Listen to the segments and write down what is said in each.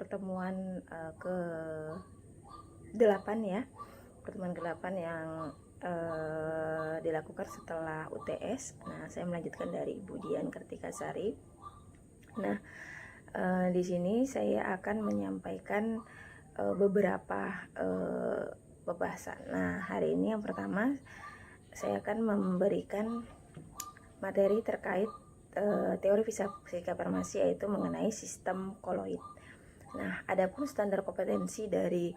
pertemuan ke 8 ya, pertemuan ke-8 yang dilakukan setelah UTS. Nah, saya melanjutkan dari Ibu Dian Kartikasari. Nah, di sini saya akan menyampaikan beberapa pembahasan. Nah, hari ini yang pertama saya akan memberikan materi terkait teori fisika farmasi, yaitu mengenai sistem koloid. Nah, adapun standar kompetensi dari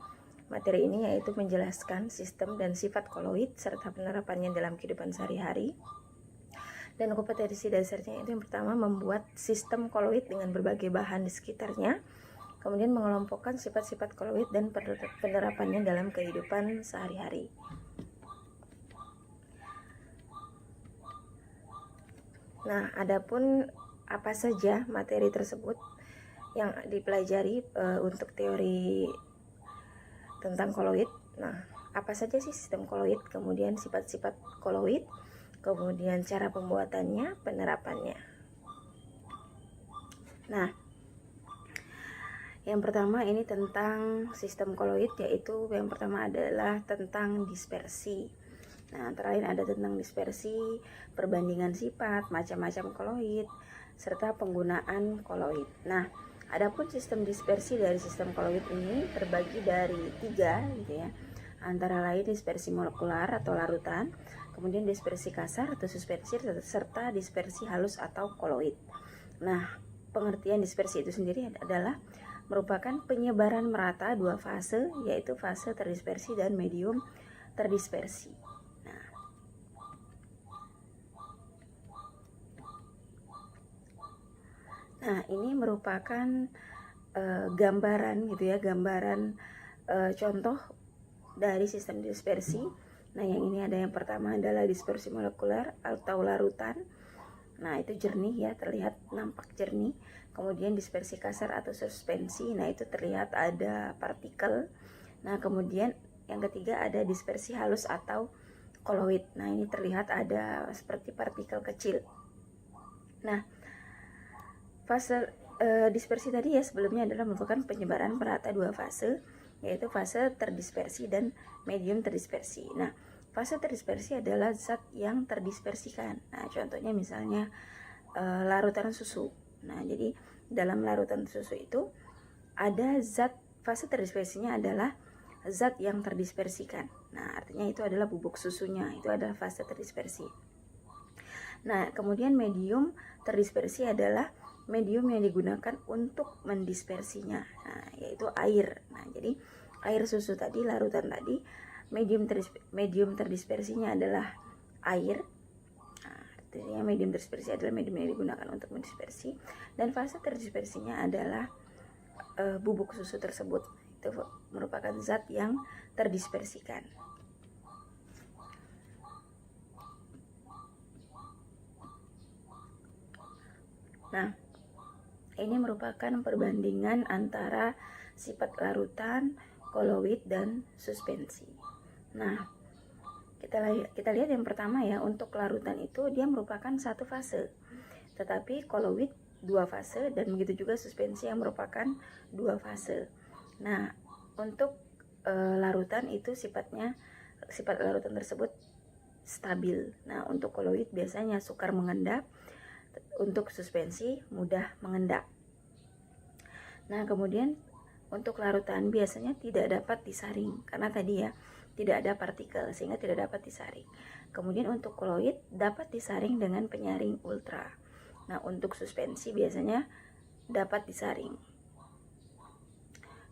materi ini yaitu menjelaskan sistem dan sifat koloid serta penerapannya dalam kehidupan sehari-hari. Dan kompetensi dasarnya itu yang pertama membuat sistem koloid dengan berbagai bahan di sekitarnya, kemudian mengelompokkan sifat-sifat koloid dan penerapannya dalam kehidupan sehari-hari. Nah, adapun apa saja materi tersebut yang dipelajari untuk teori tentang koloid. Nah, apa saja sih sistem koloid, kemudian sifat-sifat koloid, kemudian cara pembuatannya, penerapannya. Nah, yang pertama ini tentang sistem koloid, yaitu yang pertama adalah tentang dispersi. Nah, antara lain ada tentang dispersi, perbandingan sifat, macam-macam koloid, serta penggunaan koloid. Nah, adapun sistem dispersi dari sistem koloid ini terbagi dari 3 gitu ya. Antara lain dispersi molekular atau larutan, kemudian dispersi kasar atau suspensi, serta dispersi halus atau koloid. Nah, pengertian dispersi itu sendiri adalah merupakan penyebaran merata 2 fase, yaitu fase terdispersi dan medium terdispersi. Nah, ini merupakan gambaran gitu ya, gambaran contoh dari sistem dispersi. Nah, yang ini ada yang pertama adalah dispersi molekuler atau larutan. Nah, itu jernih ya, terlihat nampak jernih. Kemudian dispersi kasar atau suspensi. Nah, itu terlihat ada partikel. Nah, kemudian yang ketiga ada dispersi halus atau koloid. Nah, ini terlihat ada seperti partikel kecil. Nah, fase dispersi tadi ya sebelumnya adalah merupakan penyebaran merata 2 fase, yaitu fase terdispersi dan medium terdispersi. Nah, fase terdispersi adalah zat yang terdispersikan. Nah, contohnya misalnya larutan susu. Nah, jadi dalam larutan susu itu ada zat, fase terdispersinya adalah zat yang terdispersikan. Nah, artinya itu adalah bubuk susunya, itu adalah fase terdispersi. Nah, kemudian medium terdispersi adalah medium yang digunakan untuk mendispersinya, nah, yaitu air. Nah, jadi air susu tadi, larutan tadi, medium terdispersinya adalah air. Nah, artinya medium terdispersi adalah medium yang digunakan untuk mendispersi, dan fase terdispersinya adalah bubuk susu tersebut. Itu merupakan zat yang terdispersikan. Nah, ini merupakan perbandingan antara sifat larutan, koloid, dan suspensi. Nah, kita lihat yang pertama ya, untuk larutan itu dia merupakan 1 fase, tetapi koloid 2 fase, dan begitu juga suspensi yang merupakan 2 fase. Nah, untuk larutan itu sifat larutan tersebut stabil. Nah, untuk koloid biasanya sukar mengendap, untuk suspensi mudah mengendap. Nah, kemudian untuk larutan biasanya tidak dapat disaring karena tadi ya tidak ada partikel sehingga tidak dapat disaring. Kemudian untuk koloid dapat disaring dengan penyaring ultra. Nah, untuk suspensi biasanya dapat disaring.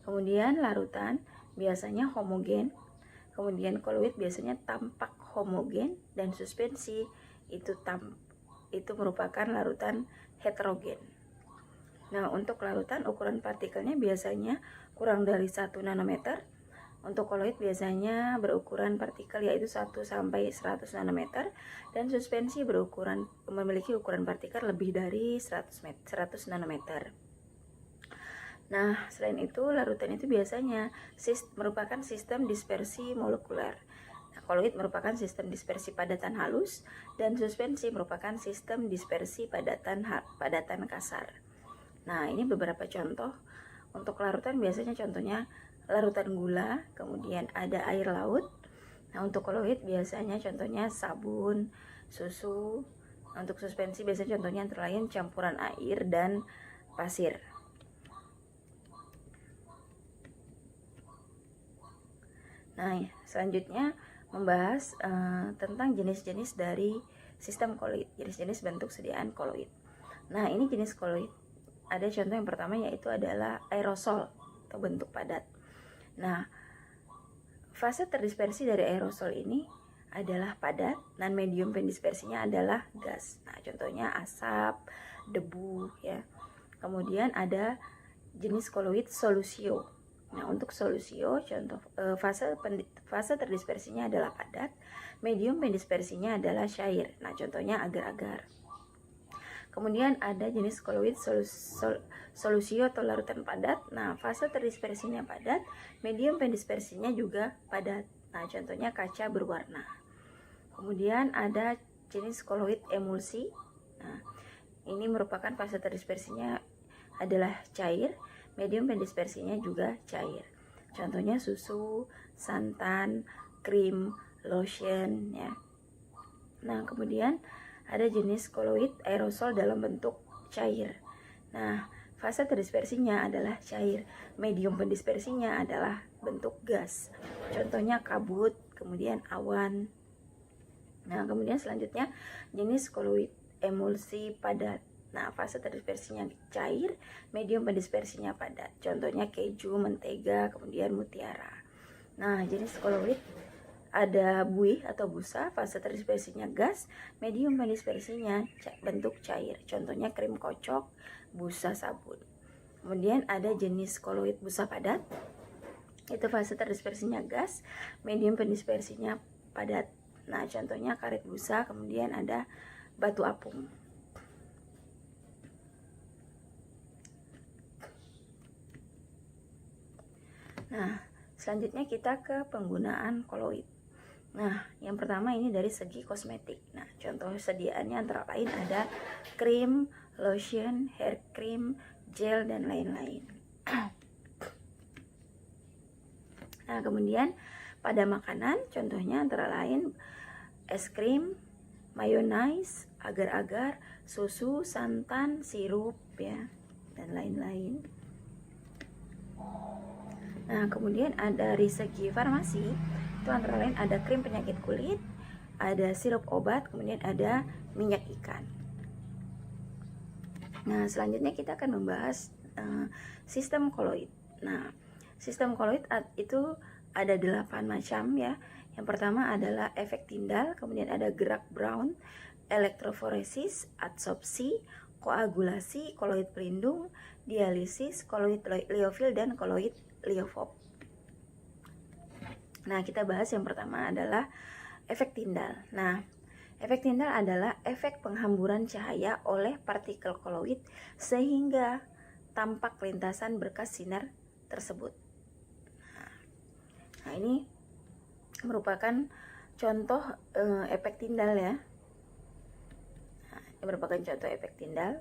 Kemudian larutan biasanya homogen, kemudian koloid biasanya tampak homogen, dan suspensi itu merupakan larutan heterogen. Nah, untuk larutan ukuran partikelnya biasanya kurang dari 1 nanometer. Untuk koloid biasanya berukuran partikel yaitu 1 sampai 100 nanometer, dan suspensi memiliki ukuran partikel lebih dari 100 nanometer. Nah, selain itu larutan itu biasanya merupakan sistem dispersi molekuler. Koloid merupakan sistem dispersi padatan halus, dan suspensi merupakan sistem dispersi padatan kasar. Nah, ini beberapa contoh Untuk larutan biasanya contohnya larutan gula, kemudian ada air laut. Nah, untuk koloid biasanya contohnya sabun, susu. Untuk suspensi biasanya contohnya antara lain campuran air dan pasir. Nah, selanjutnya membahas tentang jenis-jenis dari sistem koloid, jenis-jenis bentuk sediaan koloid. Nah, ini jenis koloid. Ada contoh yang pertama yaitu adalah aerosol atau bentuk padat. Nah, fase terdispersi dari aerosol ini adalah padat dan medium pendispersinya adalah gas. Nah, contohnya asap, debu ya. Kemudian ada jenis koloid solusio. Nah, untuk solusio contoh fase terdispersinya adalah padat, medium pendispersinya adalah cair. Nah, contohnya agar-agar. Kemudian ada jenis koloid solusio atau larutan padat. Nah, fase terdispersinya padat, medium pendispersinya juga padat. Nah, contohnya kaca berwarna. Kemudian ada jenis koloid emulsi. Nah, ini merupakan fase terdispersinya adalah cair, medium pendispersinya juga cair. Contohnya susu, santan, krim, lotion ya. Nah, kemudian ada jenis koloid aerosol dalam bentuk cair. Nah, fase terdispersinya adalah cair, medium pendispersinya adalah bentuk gas. Contohnya kabut, kemudian awan. Nah, kemudian selanjutnya jenis koloid emulsi padat. Nah, fase terdispersinya cair, medium pendispersinya padat. Contohnya keju, mentega, kemudian mutiara. Nah, jenis koloid ada buih atau busa, fase terdispersinya gas, medium pendispersinya bentuk cair. Contohnya krim kocok, busa sabun. Kemudian ada jenis koloid busa padat. Itu fase terdispersinya gas, medium pendispersinya padat. Nah, contohnya karet busa, kemudian ada batu apung. Nah, selanjutnya kita ke penggunaan koloid. Nah, yang pertama ini dari segi kosmetik. Nah, contoh sediaannya antara lain ada krim, lotion, hair cream, gel, dan lain-lain. Nah, kemudian pada makanan contohnya antara lain es krim, mayonnaise, agar-agar, susu, santan, sirup ya, dan lain-lain. Nah, kemudian ada dari segi farmasi, itu antara lain ada krim penyakit kulit, ada sirup obat, kemudian ada minyak ikan. Nah, selanjutnya kita akan membahas sistem koloid. Nah, sistem koloid itu ada 8 macam ya. Yang pertama adalah efek Tyndall, kemudian ada gerak Brown, elektroforesis, adsorpsi, koagulasi, koloid pelindung, dialisis, koloid liofil, dan koloid liofob. Nah, kita bahas yang pertama adalah efek Tyndall. Nah, efek Tyndall adalah efek penghamburan cahaya oleh partikel koloid sehingga tampak lintasan berkas sinar tersebut. Nah, ini merupakan contoh efek Tyndall ya. Nah, ini merupakan contoh efek Tyndall.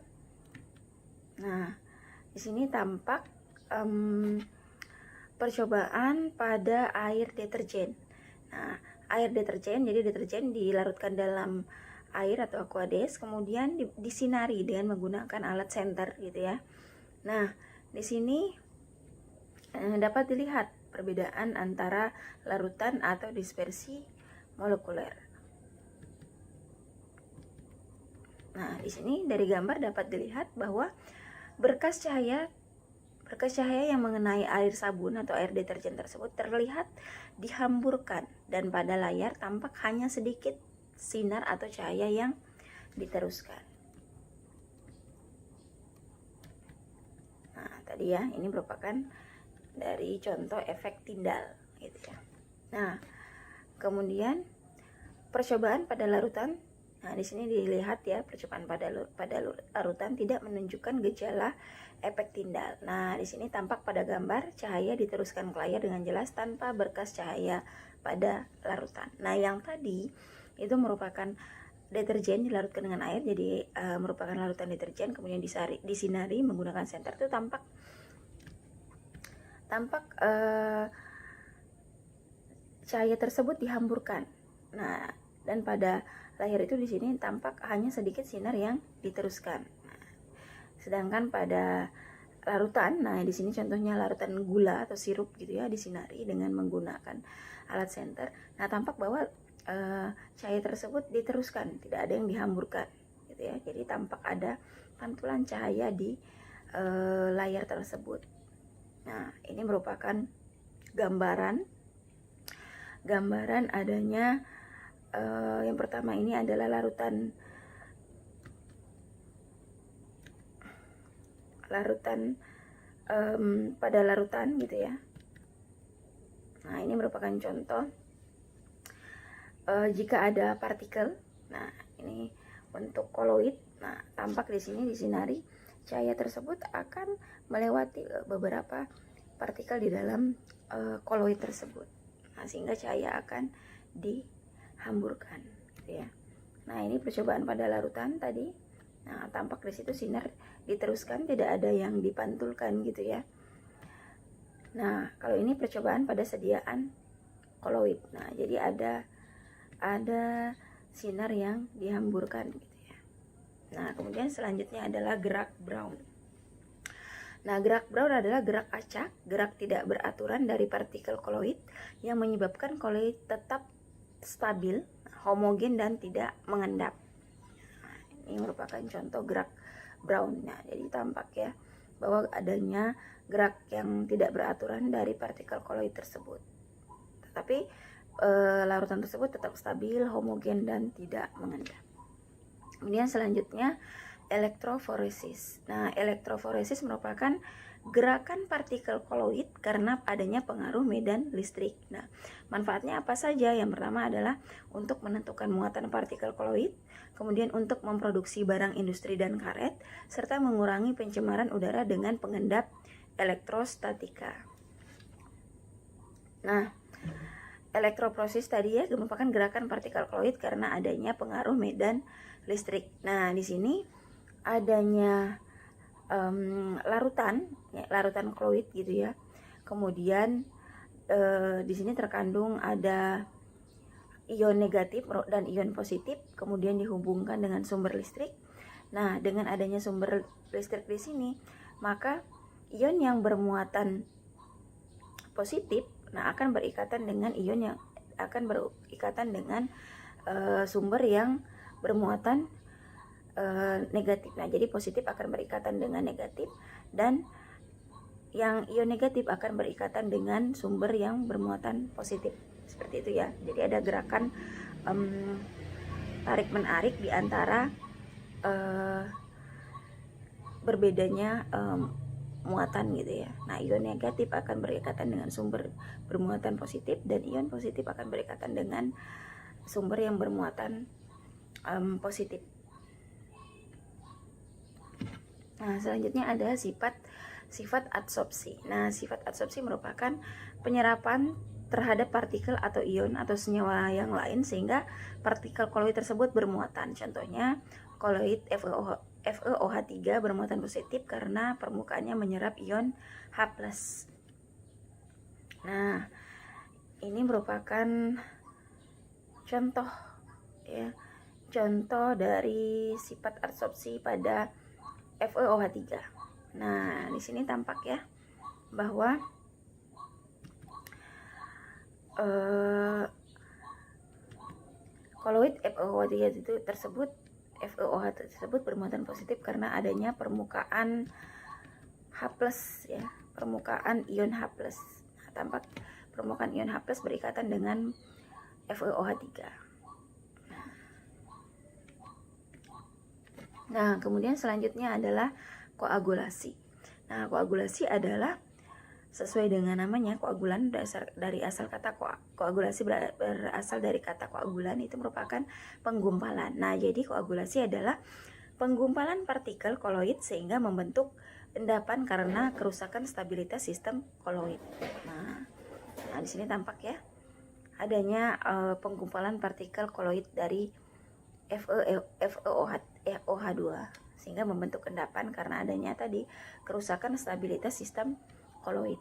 Nah, di sini tampak percobaan pada air deterjen. Nah, air deterjen, jadi deterjen dilarutkan dalam air atau aquades, kemudian disinari dengan menggunakan alat senter gitu ya. Nah, di sini dapat dilihat perbedaan antara larutan atau dispersi molekuler. Nah, di sini dari gambar dapat dilihat bahwa berkas cahaya yang mengenai air sabun atau air deterjen tersebut terlihat dihamburkan, dan pada layar tampak hanya sedikit sinar atau cahaya yang diteruskan. Nah, tadi ya, ini merupakan dari contoh efek Tyndall gitu ya. Nah, kemudian percobaan pada larutan. Nah, di sini dilihat ya, percobaan pada larutan tidak menunjukkan gejala efek Tyndall. Nah, di sini tampak pada gambar cahaya diteruskan ke layar dengan jelas tanpa berkas cahaya pada larutan. Nah, yang tadi itu merupakan deterjen dilarutkan dengan air, jadi merupakan larutan deterjen kemudian disinari menggunakan senter, itu tampak tampak cahaya tersebut dihamburkan. Nah, dan pada layar itu di sini tampak hanya sedikit sinar yang diteruskan. Sedangkan pada larutan, nah di sini contohnya larutan gula atau sirup gitu ya, disinari dengan menggunakan alat senter. Nah, tampak bahwa cahaya tersebut diteruskan, tidak ada yang dihamburkan gitu ya. Jadi tampak ada pantulan cahaya di layar tersebut. Nah, ini merupakan gambaran adanya yang pertama ini adalah larutan pada larutan gitu ya. Nah, ini merupakan contoh jika ada partikel. Nah, ini untuk koloid. Nah, tampak di sini disinari, cahaya tersebut akan melewati beberapa partikel di dalam koloid tersebut. Nah, sehingga cahaya akan dihamburkan gitu ya. Nah, ini percobaan pada larutan tadi. Nah, tampak di situ sinar diteruskan, tidak ada yang dipantulkan gitu ya. Nah, kalau ini percobaan pada sediaan koloid. Nah, jadi ada sinar yang dihamburkan gitu ya. Nah, kemudian selanjutnya adalah gerak Brown. Nah, gerak Brown adalah gerak acak, gerak tidak beraturan dari partikel koloid yang menyebabkan koloid tetap stabil, homogen, dan tidak mengendap. Nah, ini merupakan contoh gerak Brown. Nah, jadi tampak ya bahwa adanya gerak yang tidak beraturan dari partikel koloid tersebut. Tetapi larutan tersebut tetap stabil, homogen, dan tidak mengendap. Kemudian selanjutnya elektroforesis. Nah, elektroforesis merupakan gerakan partikel koloid karena adanya pengaruh medan listrik. Nah, manfaatnya apa saja? Yang pertama adalah untuk menentukan muatan partikel koloid, kemudian untuk memproduksi barang industri dan karet, serta mengurangi pencemaran udara dengan pengendap elektrostatika. Nah, elektroforesis tadi ya merupakan gerakan partikel koloid karena adanya pengaruh medan listrik. Nah, di sini adanya larutan koloid gitu ya. Kemudian di sini terkandung ada ion negatif dan ion positif, kemudian dihubungkan dengan sumber listrik. Nah, dengan adanya sumber listrik di sini, maka ion yang bermuatan positif, nah akan berikatan dengan ion yang akan berikatan dengan sumber yang bermuatan negatif. Nah, jadi positif akan berikatan dengan negatif, dan yang ion negatif akan berikatan dengan sumber yang bermuatan positif. Seperti itu ya. Jadi ada gerakan tarik menarik di antara berbedanya muatan gitu ya. Nah, ion negatif akan berikatan dengan sumber bermuatan positif, dan ion positif akan berikatan dengan sumber yang bermuatan positif. Nah, selanjutnya ada sifat adsorpsi. Nah, sifat adsorpsi merupakan penyerapan terhadap partikel atau ion atau senyawa yang lain sehingga partikel koloid tersebut bermuatan. Contohnya koloid FeOH3 bermuatan positif karena permukaannya menyerap ion H+. Nah, ini merupakan contoh ya, contoh dari sifat adsorpsi pada FeOH3. Nah, di sini tampak ya bahwa koloid FeOH3 tersebut bermuatan positif karena adanya permukaan H+ ya, permukaan ion H+. Nah, tampak permukaan ion H+ berikatan dengan FeOH3. Nah, kemudian selanjutnya adalah koagulasi. Nah, koagulasi adalah sesuai dengan namanya, koagulan dari asal kata koagulasi berasal dari kata koagulan, itu merupakan penggumpalan. Nah, jadi koagulasi adalah penggumpalan partikel koloid sehingga membentuk endapan karena kerusakan stabilitas sistem koloid. Nah di sini tampak ya adanya penggumpalan partikel koloid dari FeOH2 sehingga membentuk endapan karena adanya tadi kerusakan stabilitas sistem koloid.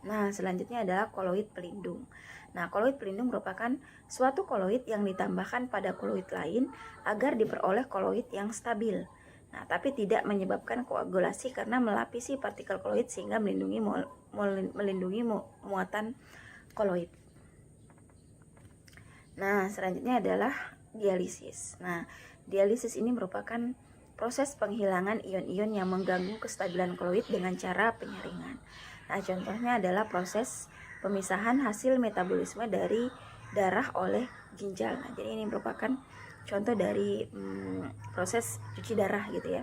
Nah, selanjutnya adalah koloid pelindung. Nah, koloid pelindung merupakan suatu koloid yang ditambahkan pada koloid lain agar diperoleh koloid yang stabil. Nah, tapi tidak menyebabkan koagulasi karena melapisi partikel koloid sehingga melindungi muatan koloid. Nah, selanjutnya adalah dialisis. Nah, dialisis ini merupakan proses penghilangan ion-ion yang mengganggu kestabilan koloid dengan cara penyaringan. Nah, contohnya adalah proses pemisahan hasil metabolisme dari darah oleh ginjal. Nah, jadi ini merupakan contoh dari proses cuci darah gitu ya.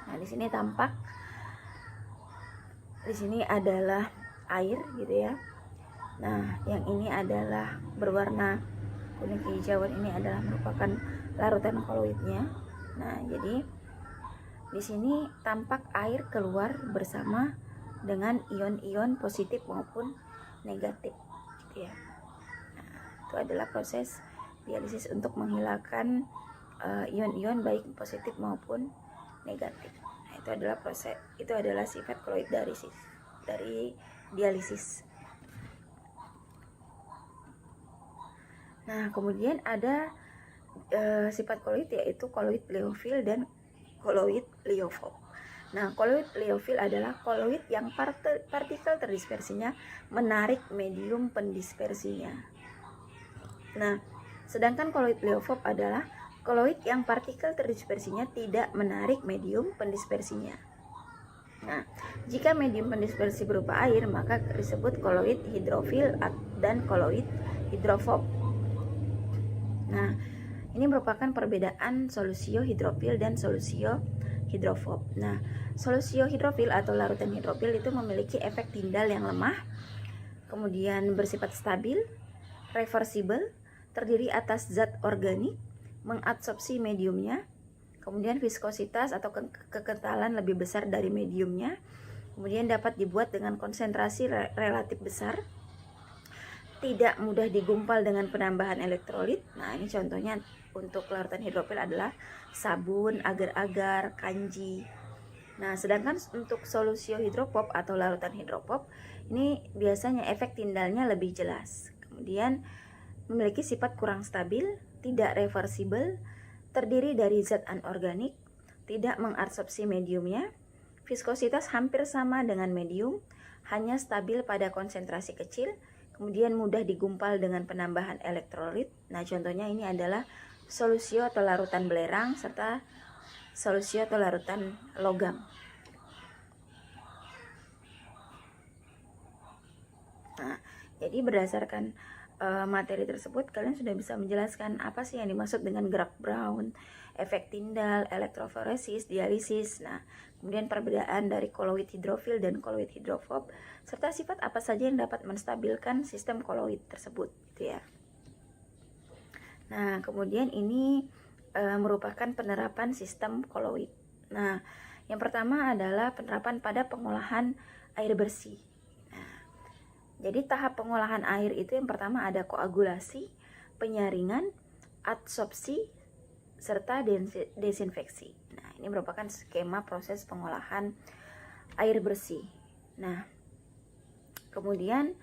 Nah, di sini tampak di sini adalah air gitu ya. Nah, yang ini adalah berwarna kuning kehijauan, ini adalah merupakan larutan koloidnya. Nah, jadi di sini tampak air keluar bersama dengan ion-ion positif maupun negatif gitu ya. Nah, itu adalah proses dialisis untuk menghilangkan ion-ion baik positif maupun negatif. Nah, itu adalah sifat koloid dari dialisis. Nah, kemudian ada sifat koloid yaitu koloid liofil dan koloid liofob. Nah, koloid liofil adalah koloid yang partikel terdispersinya menarik medium pendispersinya. Nah, sedangkan koloid liofob adalah koloid yang partikel terdispersinya tidak menarik medium pendispersinya. Nah, jika medium pendispersi berupa air, maka disebut koloid hidrofil dan koloid hidrofob. Nah, ini merupakan perbedaan solusio hidrofil dan solusio hidrofob. Nah, solusio hidrofil atau larutan hidrofil itu memiliki efek tindal yang lemah, kemudian bersifat stabil, reversibel, terdiri atas zat organik, mengadsorpsi mediumnya, kemudian viskositas atau kekentalan lebih besar dari mediumnya, kemudian dapat dibuat dengan konsentrasi relatif besar, tidak mudah digumpal dengan penambahan elektrolit. Nah, ini contohnya untuk larutan hidrofil adalah sabun, agar-agar, kanji. Nah, sedangkan untuk solusio hidrofob atau larutan hidrofob ini biasanya efek tindalnya lebih jelas. Kemudian memiliki sifat kurang stabil, tidak reversibel, terdiri dari zat anorganik, tidak mengadsorpsi mediumnya, viskositas hampir sama dengan medium, hanya stabil pada konsentrasi kecil, kemudian mudah digumpal dengan penambahan elektrolit. Nah, contohnya ini adalah solusio atau larutan belerang serta solusio atau larutan logam. Nah, jadi berdasarkan materi tersebut, kalian sudah bisa menjelaskan apa sih yang dimaksud dengan gerak Brown, efek tindal, elektroforesis, dialisis. Nah, kemudian perbedaan dari koloid hidrofil dan koloid hidrofob, serta sifat apa saja yang dapat menstabilkan sistem koloid tersebut, gitu ya. Nah, kemudian ini merupakan penerapan sistem koloid. Nah, yang pertama adalah penerapan pada pengolahan air bersih. Jadi tahap pengolahan air itu yang pertama ada koagulasi, penyaringan, adsorpsi, serta desinfeksi. Nah, ini merupakan skema proses pengolahan air bersih. Nah, kemudian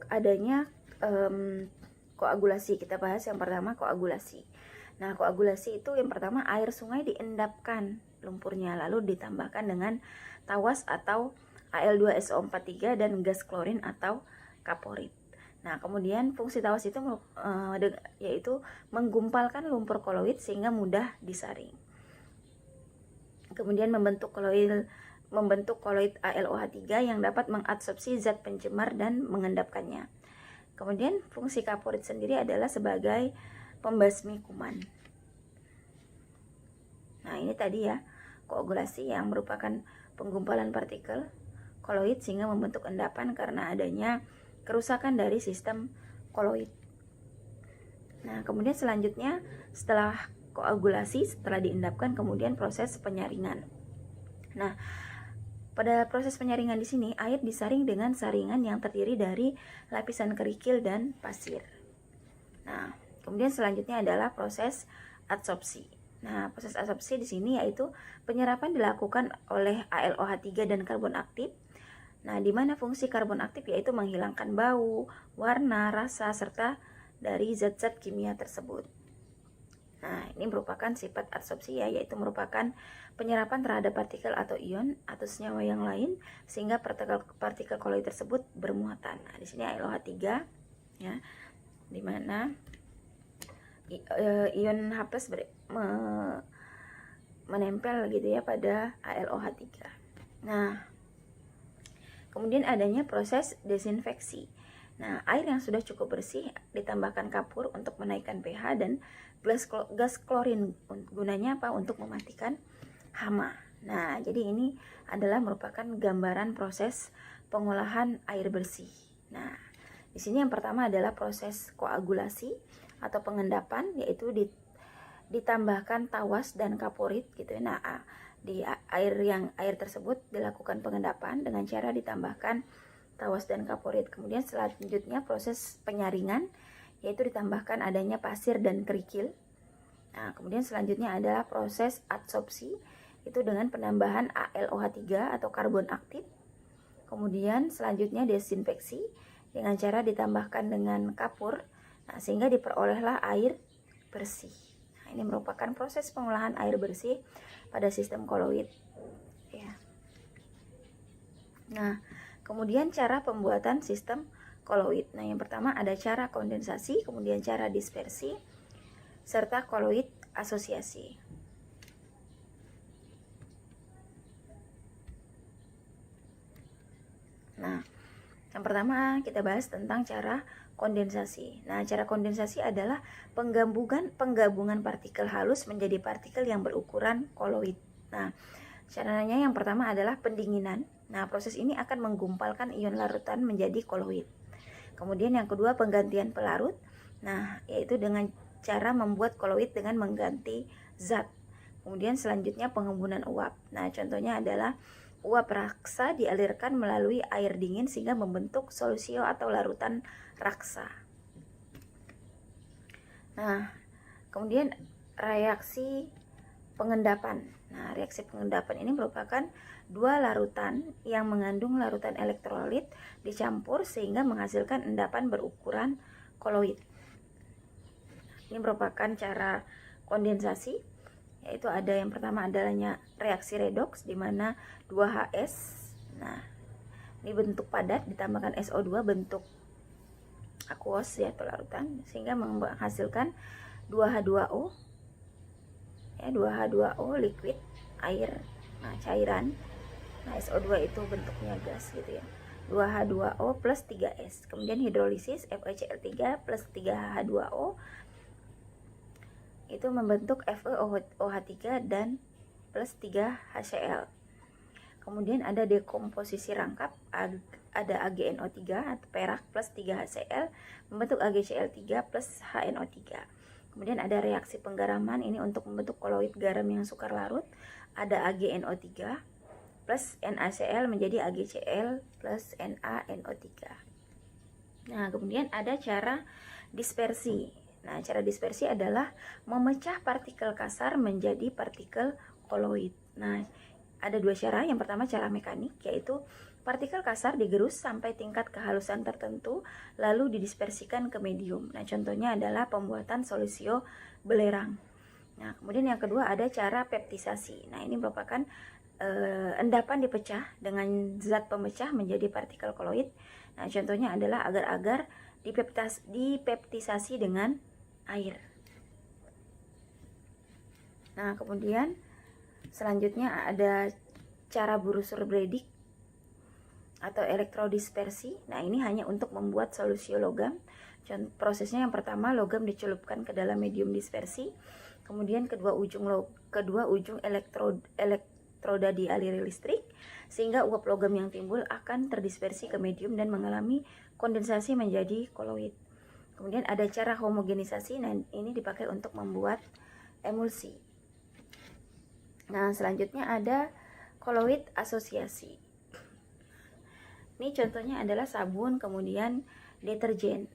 adanya koagulasi. Kita bahas yang pertama koagulasi. Nah, koagulasi itu yang pertama air sungai diendapkan lumpurnya lalu ditambahkan dengan tawas atau Al2SO43 dan gas klorin atau kaporit. Nah, kemudian fungsi tawas itu yaitu menggumpalkan lumpur koloid sehingga mudah disaring. Kemudian membentuk koloid AlOH3 yang dapat mengadsorpsi zat pencemar dan mengendapkannya. Kemudian fungsi kaporit sendiri adalah sebagai pembasmi kuman. Nah, ini tadi ya, koagulasi yang merupakan penggumpalan partikel koloid sehingga membentuk endapan karena adanya kerusakan dari sistem koloid. Nah, kemudian selanjutnya setelah koagulasi, setelah diendapkan, kemudian proses penyaringan. Nah, pada proses penyaringan di sini air disaring dengan saringan yang terdiri dari lapisan kerikil dan pasir. Nah, kemudian selanjutnya adalah proses adsorpsi. Nah, proses adsorpsi di sini yaitu penyerapan dilakukan oleh AlOH3 dan karbon aktif Nah, di mana fungsi karbon aktif yaitu menghilangkan bau, warna, rasa, serta dari zat-zat kimia tersebut. Nah, ini merupakan sifat adsorpsi ya, yaitu merupakan penyerapan terhadap partikel atau ion atau senyawa yang lain sehingga partikel koloid tersebut bermuatan. Nah, di sini AlOH3 ya, di mana ion H+ menempel gitu ya pada AlOH3. Nah, kemudian adanya proses desinfeksi. Nah, air yang sudah cukup bersih ditambahkan kapur untuk menaikkan pH dan gas klorin. Gunanya apa? Untuk mematikan hama. Nah, jadi ini adalah merupakan gambaran proses pengolahan air bersih. Nah, di sini yang pertama adalah proses koagulasi atau pengendapan, yaitu ditambahkan tawas dan kaporit gitu. Nah, di air tersebut dilakukan pengendapan dengan cara ditambahkan tawas dan kaporit. Kemudian selanjutnya proses penyaringan, yaitu ditambahkan adanya pasir dan kerikil. Nah, kemudian selanjutnya adalah proses adsorpsi, itu dengan penambahan AlOH3 atau karbon aktif. Kemudian selanjutnya desinfeksi dengan cara ditambahkan dengan kapur, nah, sehingga diperolehlah air bersih. Nah, ini merupakan proses pengolahan air bersih pada sistem koloid ya. Nah, kemudian cara pembuatan sistem koloid. Nah, yang pertama ada cara kondensasi, kemudian cara dispersi, serta koloid asosiasi. Nah, yang pertama kita bahas tentang cara kondensasi. Nah, cara kondensasi adalah penggabungan partikel halus menjadi partikel yang berukuran koloid. Nah, caranya yang pertama adalah pendinginan. Nah, proses ini akan menggumpalkan ion larutan menjadi koloid. Kemudian yang kedua penggantian pelarut. Nah, yaitu dengan cara membuat koloid dengan mengganti zat. Kemudian selanjutnya pengembunan uap. Nah, contohnya adalah uap raksa dialirkan melalui air dingin sehingga membentuk solusio atau larutan raksa. Nah, kemudian reaksi pengendapan. Nah, reaksi pengendapan ini merupakan dua larutan yang mengandung larutan elektrolit dicampur sehingga menghasilkan endapan berukuran koloid. Ini merupakan cara kondensasi, yaitu ada yang pertama adanya reaksi redoks di mana 2HS. Nah, ini bentuk padat ditambahkan SO2 bentuk aqueous ya atau larutan sehingga menghasilkan 2H2O. Ya, 2H2O liquid air, nah cairan. Nah, SO2 itu bentuknya gas gitu ya. 2H2O plus 3S. Kemudian hidrolisis FeCl3 plus 3H2O itu membentuk FeOH3 dan plus 3HCl. Kemudian ada dekomposisi rangkap, ada AgNO3 atau perak plus 3HCl membentuk AgCl3 plus HNO3. Kemudian ada reaksi penggaraman, ini untuk membentuk koloid garam yang sukar larut, ada AgNO3 plus NaCl menjadi AgCl plus NaNO3. Nah, kemudian ada cara dispersi. Nah, cara dispersi adalah memecah partikel kasar menjadi partikel koloid. Nah, ada dua cara. Yang pertama cara mekanik, yaitu partikel kasar digerus sampai tingkat kehalusan tertentu lalu didispersikan ke medium. Nah, contohnya adalah pembuatan solusio belerang. Nah, kemudian yang kedua ada cara peptisasi. Nah, ini merupakan endapan dipecah dengan zat pemecah menjadi partikel koloid. Nah, contohnya adalah agar-agar dipeptisasi dengan air. Nah, kemudian selanjutnya ada cara Bursur-Bredig atau elektrodispersi. Nah, ini hanya untuk membuat solusio logam. Prosesnya yang pertama, logam dicelupkan ke dalam medium dispersi. Kemudian kedua ujung elektroda dialiri listrik sehingga uap logam yang timbul akan terdispersi ke medium dan mengalami kondensasi menjadi koloid. Kemudian ada cara homogenisasi. Nah, ini dipakai untuk membuat emulsi. Nah, selanjutnya ada koloid asosiasi. Ini contohnya adalah sabun, kemudian deterjen.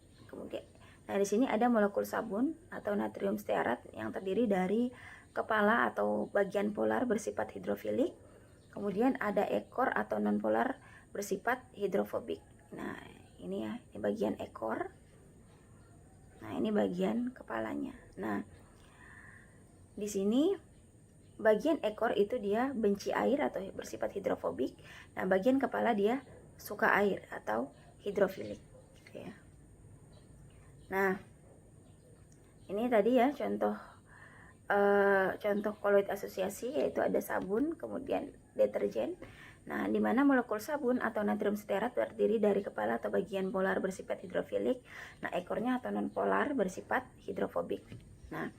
Nah, di sini ada molekul sabun atau natrium stearat yang terdiri dari kepala atau bagian polar bersifat hidrofilik. Kemudian ada ekor atau nonpolar bersifat hidrofobik. Nah, ini ya, ini bagian ekor. Nah, ini bagian kepalanya. Nah, di sini bagian ekor itu dia benci air atau bersifat hidrofobik. Nah, bagian kepala dia suka air atau hidrofilik, gitu ya. Nah, ini tadi ya contoh koloid asosiasi, yaitu ada sabun, kemudian deterjen. Nah, di mana molekul sabun atau natrium stearat terdiri dari kepala atau bagian polar bersifat hidrofilik. Nah, ekornya atau non polar bersifat hidrofobik. Nah,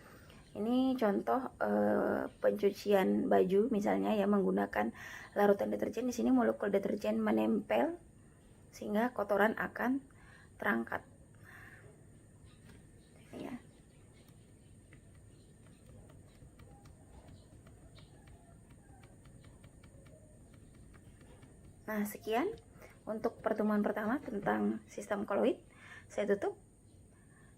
ini contoh pencucian baju misalnya ya menggunakan larutan deterjen. Di sini molekul deterjen menempel sehingga kotoran akan terangkat. Ini ya. Nah, sekian untuk pertemuan pertama tentang sistem koloid. Saya tutup.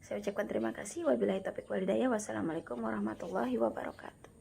Saya ucapkan terima kasih. Wabillahi taufiq walhidayah. Wassalamualaikum warahmatullahi wabarakatuh.